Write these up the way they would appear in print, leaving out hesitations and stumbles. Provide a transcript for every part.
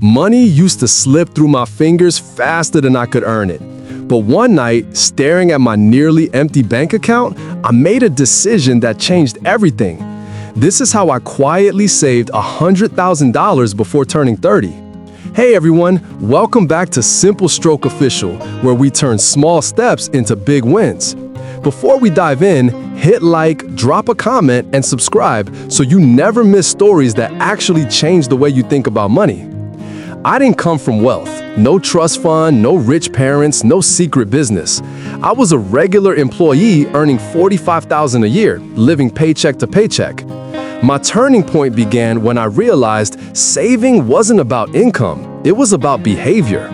Money used to slip through my fingers faster than I could earn it. But one night, staring at my nearly empty bank account, I made a decision that changed everything. This is how I quietly saved $100,000 before turning 30. Hey everyone, welcome back to Simple Stroke Official, where we turn small steps into big wins. Before we dive in, hit like, drop a comment, and subscribe so you never miss stories that actually change the way you think about money. I didn't come from wealth. No trust fund, no rich parents, no secret business. I was a regular employee earning $45,000 a year, living paycheck to paycheck. My turning point began when I realized saving wasn't about income, it was about behavior.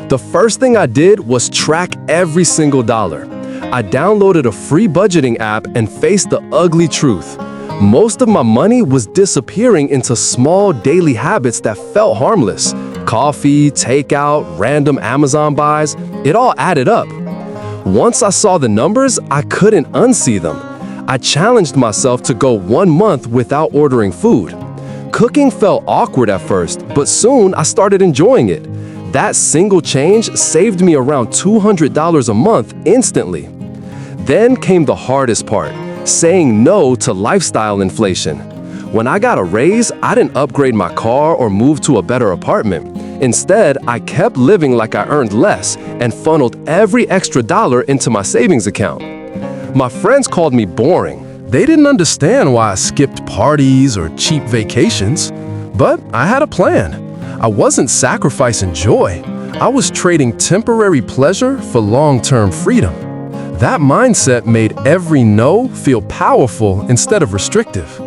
The first thing I did was track every single dollar. I downloaded a free budgeting app and faced the ugly truth. Most of my money was disappearing into small daily habits that felt harmless. Coffee, takeout, random Amazon buys, it all added up. Once I saw the numbers, I couldn't unsee them. I challenged myself to go 1 month without ordering food. Cooking felt awkward at first, but soon I started enjoying it. That single change saved me around $200 a month instantly. Then came the hardest part. Saying no to lifestyle inflation. When I got a raise, I didn't upgrade my car or move to a better apartment. Instead, I kept living like I earned less and funneled every extra dollar into my savings account. My friends called me boring. They didn't understand why I skipped parties or cheap vacations. But I had a plan. I wasn't sacrificing joy. I was trading temporary pleasure for long-term freedom. That mindset made every no feel powerful instead of restrictive.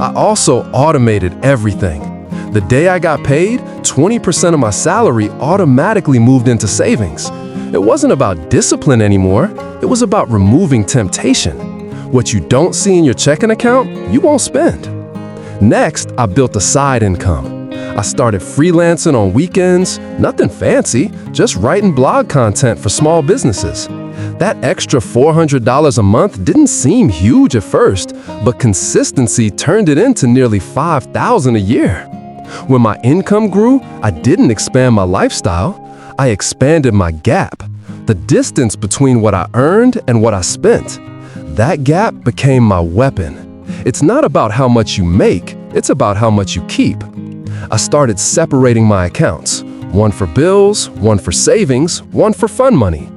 I also automated everything. The day I got paid, 20% of my salary automatically moved into savings. It wasn't about discipline anymore, it was about removing temptation. What you don't see in your checking account, you won't spend. Next, I built a side income. I started freelancing on weekends, nothing fancy, just writing blog content for small businesses. That extra $400 a month didn't seem huge at first, but consistency turned it into nearly $5,000 a year. When my income grew, I didn't expand my lifestyle, I expanded my gap, the distance between what I earned and what I spent. That gap became my weapon. It's not about how much you make, it's about how much you keep. I started separating my accounts, one for bills, one for savings, one for fun money.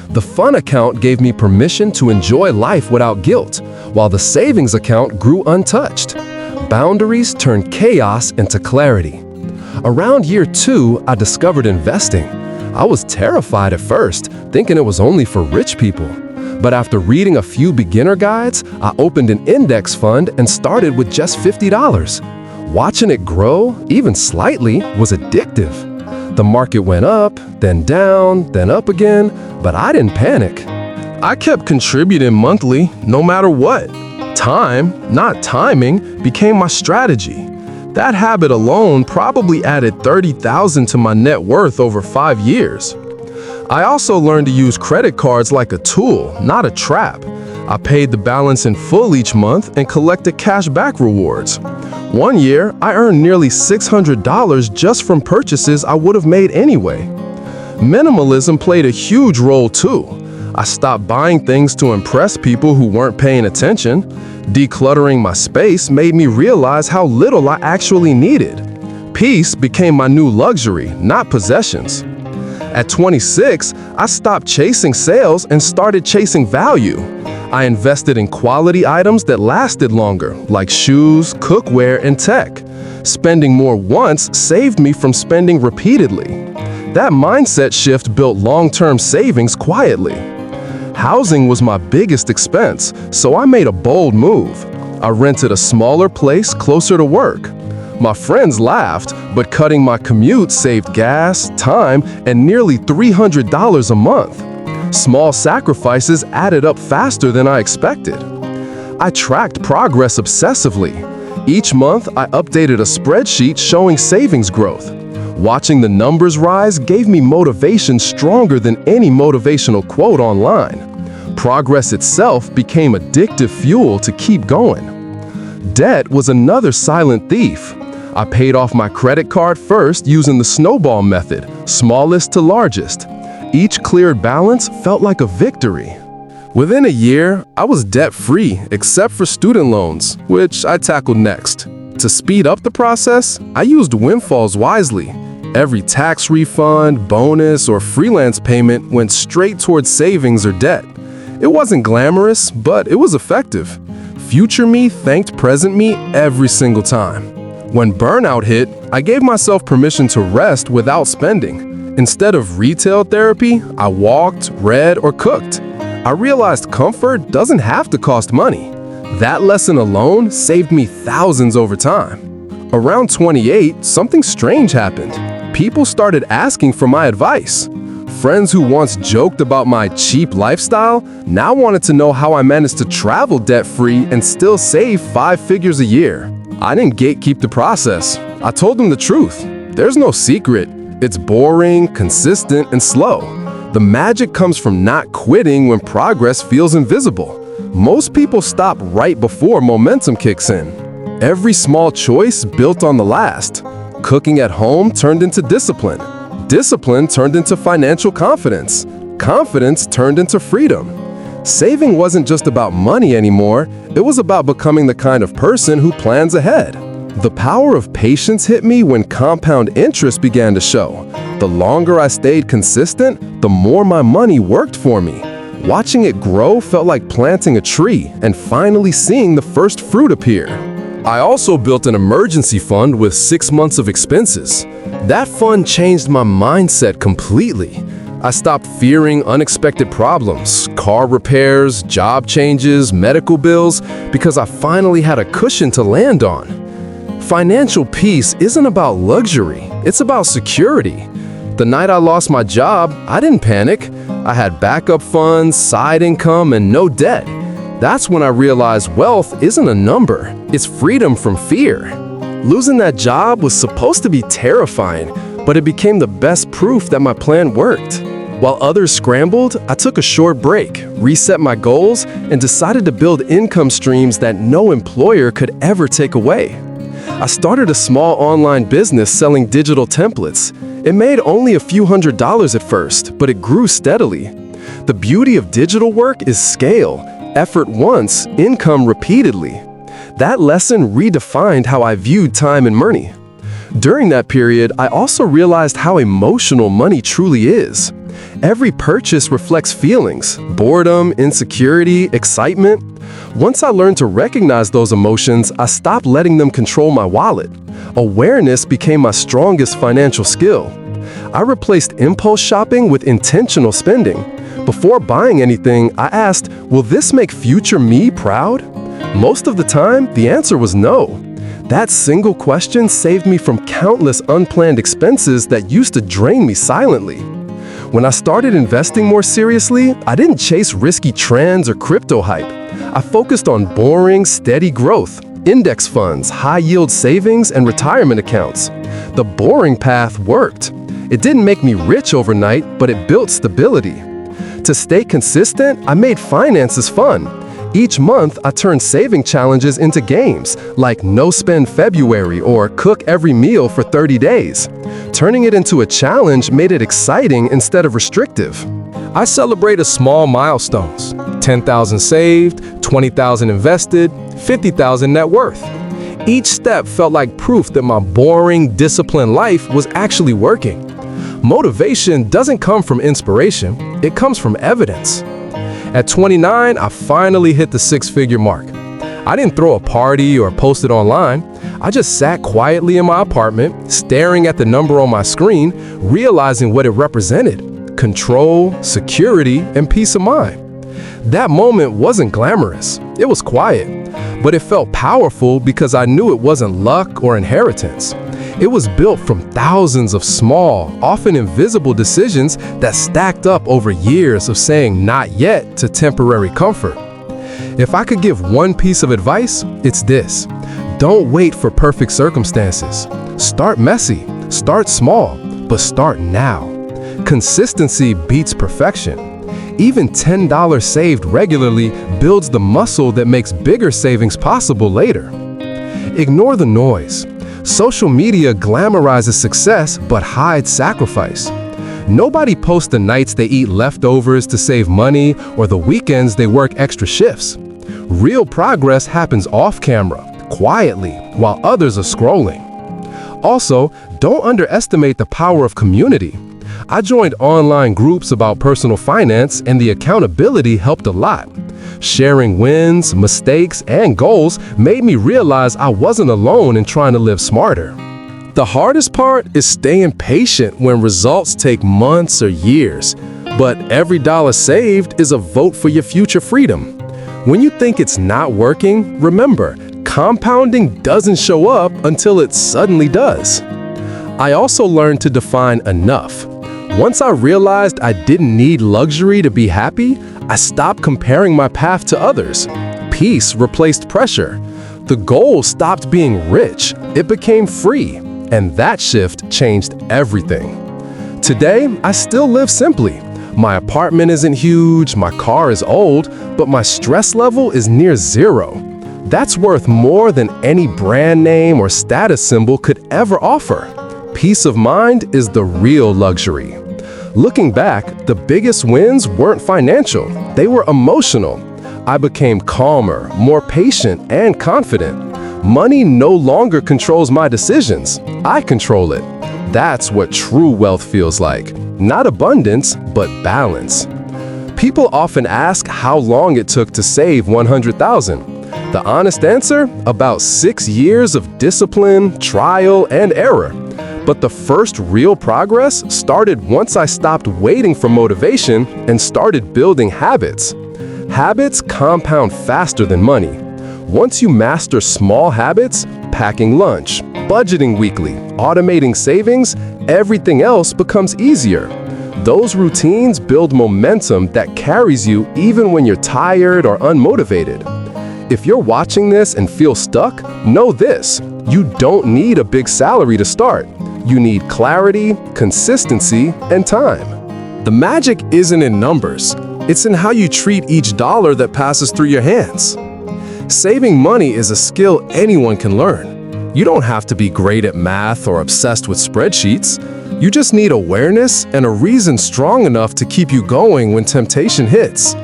The fun account gave me permission to enjoy life without guilt, while the savings account grew untouched. Boundaries turned chaos into clarity. Around year 2, I discovered investing. I was terrified at first, thinking it was only for rich people. But after reading a few beginner guides, I opened an index fund and started with just $50. Watching it grow, even slightly, was addictive. The market went up, then down, then up again, but I didn't panic. I kept contributing monthly, no matter what. Time, not timing, became my strategy. That habit alone probably added $30,000 to my net worth over 5 years. I also learned to use credit cards like a tool, not a trap. I paid the balance in full each month and collected cash back rewards. One year, I earned nearly $600 just from purchases I would have made anyway. Minimalism played a huge role too. I stopped buying things to impress people who weren't paying attention. Decluttering my space made me realize how little I actually needed. Peace became my new luxury, not possessions. At 26, I stopped chasing sales and started chasing value. I invested in quality items that lasted longer, like shoes, cookware, and tech. Spending more once saved me from spending repeatedly. That mindset shift built long-term savings quietly. Housing was my biggest expense, so I made a bold move. I rented a smaller place closer to work. My friends laughed, but cutting my commute saved gas, time, and nearly $300 a month. Small sacrifices added up faster than I expected. I tracked progress obsessively. Each month, I updated a spreadsheet showing savings growth. Watching the numbers rise gave me motivation stronger than any motivational quote online. Progress itself became addictive fuel to keep going. Debt was another silent thief. I paid off my credit card first using the snowball method, smallest to largest. Each cleared balance felt like a victory. Within a year, I was debt-free except for student loans, which I tackled next. To speed up the process, I used windfalls wisely. Every tax refund, bonus, or freelance payment went straight towards savings or debt. It wasn't glamorous, but it was effective. Future me thanked present me every single time. When burnout hit, I gave myself permission to rest without spending. Instead of retail therapy, I walked, read, or cooked. I realized comfort doesn't have to cost money. That lesson alone saved me thousands over time. Around 28, something strange happened. People started asking for my advice. Friends who once joked about my cheap lifestyle now wanted to know how I managed to travel debt-free and still save 5 figures a year. I didn't gatekeep the process. I told them the truth. There's no secret. It's boring, consistent, and slow. The magic comes from not quitting when progress feels invisible. Most people stop right before momentum kicks in. Every small choice built on the last. Cooking at home turned into discipline. Discipline turned into financial confidence. Confidence turned into freedom. Saving wasn't just about money anymore, it was about becoming the kind of person who plans ahead. The power of patience hit me when compound interest began to show. The longer I stayed consistent, the more my money worked for me. Watching it grow felt like planting a tree and finally seeing the first fruit appear. I also built an emergency fund with 6 months of expenses. That fund changed my mindset completely. I stopped fearing unexpected problems, car repairs, job changes, medical bills, because I finally had a cushion to land on. Financial peace isn't about luxury, it's about security. The night I lost my job, I didn't panic. I had backup funds, side income, and no debt. That's when I realized wealth isn't a number, it's freedom from fear. Losing that job was supposed to be terrifying, but it became the best proof that my plan worked. While others scrambled, I took a short break, reset my goals, and decided to build income streams that no employer could ever take away. I started a small online business selling digital templates. It made only a few $100s at first, but it grew steadily. The beauty of digital work is scale. Effort once, income repeatedly. That lesson redefined how I viewed time and money. During that period, I also realized how emotional money truly is. Every purchase reflects feelings, boredom, insecurity, excitement. Once I learned to recognize those emotions, I stopped letting them control my wallet. Awareness became my strongest financial skill. I replaced impulse shopping with intentional spending. Before buying anything, I asked, will this make future me proud? Most of the time, the answer was no. That single question saved me from countless unplanned expenses that used to drain me silently. When I started investing more seriously, I didn't chase risky trends or crypto hype. I focused on boring, steady growth, index funds, high-yield savings, and retirement accounts. The boring path worked. It didn't make me rich overnight, but it built stability. To stay consistent, I made finances fun. Each month, I turned saving challenges into games, like No Spend February or Cook Every Meal for 30 days. Turning it into a challenge made it exciting instead of restrictive. I celebrated small milestones: 10,000 saved, 20,000 invested, 50,000 net worth. Each step felt like proof that my boring, disciplined life was actually working. Motivation doesn't come from inspiration, it comes from evidence. At 29, I finally hit the 6-figure mark. I didn't throw a party or post it online. I just sat quietly in my apartment, staring at the number on my screen, realizing what it represented: control, security, and peace of mind. That moment wasn't glamorous. It was quiet, but it felt powerful because I knew it wasn't luck or inheritance. It was built from thousands of small, often invisible decisions that stacked up over years of saying not yet to temporary comfort. If I could give one piece of advice, it's this: don't wait for perfect circumstances. Start messy, start small, but start now. Consistency beats perfection. Even $10 saved regularly builds the muscle that makes bigger savings possible later. Ignore the noise. Social media glamorizes success but hides sacrifice. Nobody posts the nights they eat leftovers to save money or the weekends they work extra shifts. Real progress happens off camera, quietly, while others are scrolling. Also, don't underestimate the power of community. I joined online groups about personal finance, and the accountability helped a lot. Sharing wins, mistakes, and goals made me realize I wasn't alone in trying to live smarter. The hardest part is staying patient when results take months or years. But every dollar saved is a vote for your future freedom. When you think it's not working, remember, compounding doesn't show up until it suddenly does. I also learned to define enough. Once I realized I didn't need luxury to be happy, I stopped comparing my path to others. Peace replaced pressure. The goal stopped being rich. It became free. And that shift changed everything. Today, I still live simply. My apartment isn't huge, my car is old, but my stress level is near zero. That's worth more than any brand name or status symbol could ever offer. Peace of mind is the real luxury. Looking back, the biggest wins weren't financial, they were emotional. I became calmer, more patient, and confident. Money no longer controls my decisions. I control it. That's what true wealth feels like. Not abundance, but balance. People often ask how long it took to save $100,000. The honest answer? About 6 years of discipline, trial, and error. But the first real progress started once I stopped waiting for motivation and started building habits. Habits compound faster than money. Once you master small habits, packing lunch, budgeting weekly, automating savings, everything else becomes easier. Those routines build momentum that carries you even when you're tired or unmotivated. If you're watching this and feel stuck, know this: you don't need a big salary to start. You need clarity, consistency, and time. The magic isn't in numbers. It's in how you treat each dollar that passes through your hands. Saving money is a skill anyone can learn. You don't have to be great at math or obsessed with spreadsheets. You just need awareness and a reason strong enough to keep you going when temptation hits.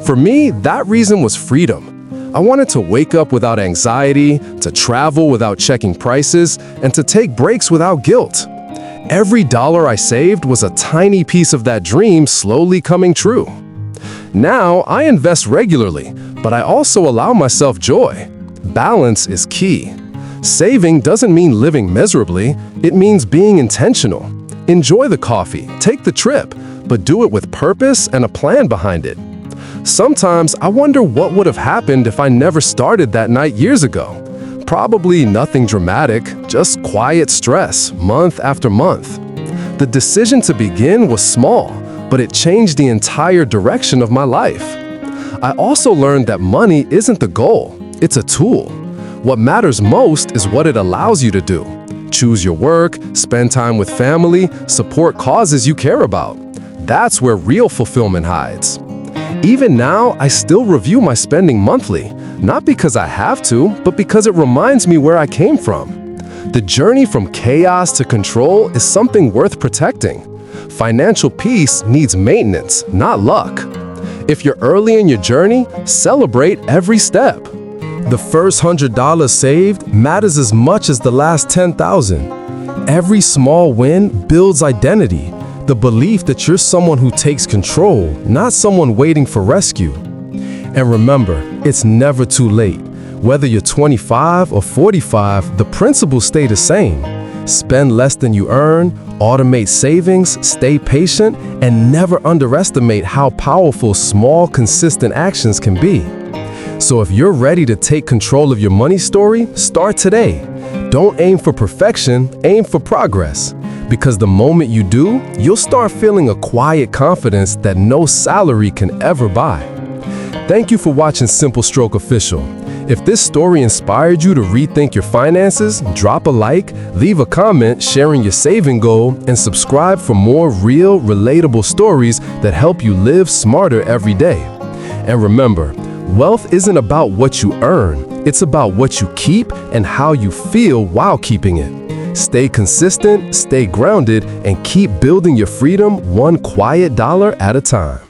For me, that reason was freedom. I wanted to wake up without anxiety, to travel without checking prices, and to take breaks without guilt. Every dollar I saved was a tiny piece of that dream slowly coming true. Now, I invest regularly, but I also allow myself joy. Balance is key. Saving doesn't mean living miserably, it means being intentional. Enjoy the coffee, take the trip, but do it with purpose and a plan behind it. Sometimes I wonder what would have happened if I never started that night years ago. Probably nothing dramatic, just quiet stress, month after month. The decision to begin was small, but it changed the entire direction of my life. I also learned that money isn't the goal, it's a tool. What matters most is what it allows you to do. Choose your work, spend time with family, support causes you care about. That's where real fulfillment hides. Even now, I still review my spending monthly, not because I have to, but because it reminds me where I came from. The journey from chaos to control is something worth protecting. Financial peace needs maintenance, not luck. If you're early in your journey, celebrate every step. The first $100 saved matters as much as the last $10,000. Every small win builds identity, the belief that you're someone who takes control, not someone waiting for rescue. And remember, it's never too late. Whether you're 25 or 45, the principles stay the same. Spend less than you earn, automate savings, stay patient, and never underestimate how powerful small, consistent actions can be. So if you're ready to take control of your money story, start today. Don't aim for perfection, aim for progress. Because the moment you do, you'll start feeling a quiet confidence that no salary can ever buy. Thank you for watching Simple Stroke Official. If this story inspired you to rethink your finances, drop a like, leave a comment sharing your saving goal, and subscribe for more real, relatable stories that help you live smarter every day. And remember, wealth isn't about what you earn, It's about what you keep and how you feel while keeping it. Stay consistent, stay grounded, and keep building your freedom one quiet dollar at a time.